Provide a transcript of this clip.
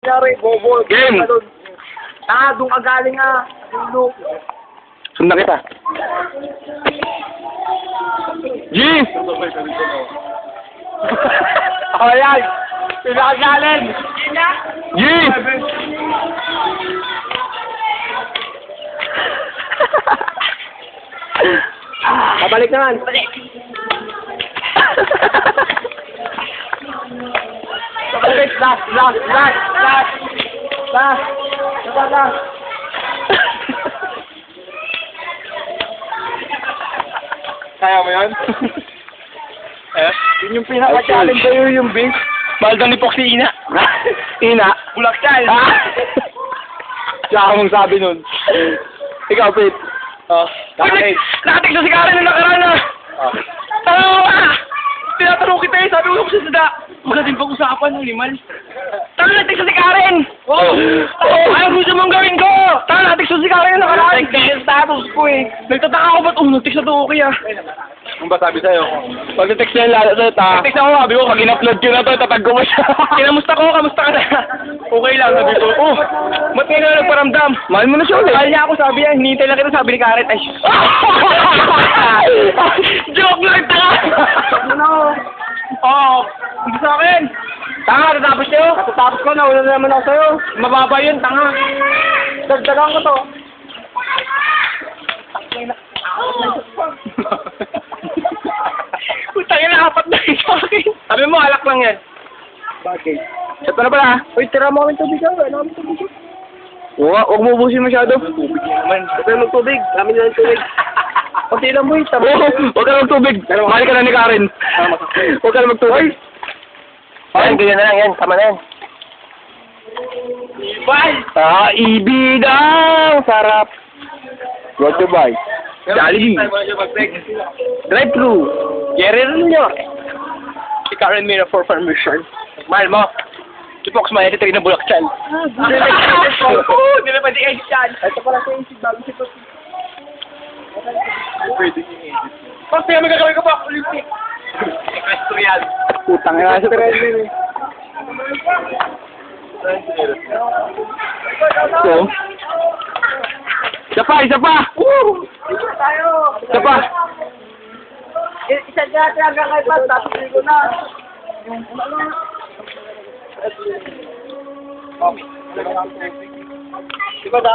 Nangyari, bobo. Game! Doon ka galing nga. Dulo. Sundan kita. G! Ako yan. Pinakagaling. G! Pabalik naman. Pabalik. Last. Kaya mo yan? Yun yung pinaka-challenge sa'yo yung base. Mahal daw ni Foxy Ina. Ina? Bulak child. Siya ka mong sabi nun. Ikaw, Pete. Nakatik sa si Karen na nakaraan na. Tama ka! Tinatanong kita eh, sabi ko sa sada. Magaling pag-usapan ng liman. Tama natik sa si Karen! Anong gusto mong gawin ko? Tama natik sa si Karen na nakaraan. Check na yung status ko eh. Nagtataka ako ba't natik sa to okay ah. Ano ba sabi sa'yo? Pag na-text niya lalo sa'yo, text ako, sabi ko, pag in-upload ko na to, tatag ko mo siya. Kinamusta ko, kamusta ka na? Okay lang, sabi ko. Ba't ngayon na nagparamdam? Mahal mo na siya ulit. Mahal niya ako, sabi niya, hinihintay lang kita, sabi ni Karen. Ay, joke lang, taka! Ano? Oo, hindi sa akin. Tanga, tatapos sa'yo. Tatapos ko, nauna na naman ako sa'yo. Mababa yun, tanga. Dagdagan ko to. Putangin na, apat na rin sa akin. Sabi mo, alak lang yan. Bakit? Ito na pala. Uy, tira mo kami tubig ako. Ano kami tubig? Huwag mo ubusin masyado. Huwag ka magtubig. Kami na lang tubig. Kunti lang boy. Huwag ka magtubig. Mahal ka na ni Karen. Huwag ka na magtubig. Ay, ganyan na lang yan. Tama na yan. Bye! Ibidang sarap. Brought to buy. Jollibee. Drive-thru. Guerrero nyo. Si Karen Mira for permission. Mahal mo. Si Fox Maya, ito rin na bulak chan. Hindi na pwede edit yan. Ito pala sa isip bago si Fox. Pwede yung edit. Fox, kaya magagawin ko pa. Olympic. Equestrian. Putang ina sa trend. So, isa pa! Woo! Tayo! Isa pa! Isa dyan hanggang kay Paz, tapos ligo na. Diba da?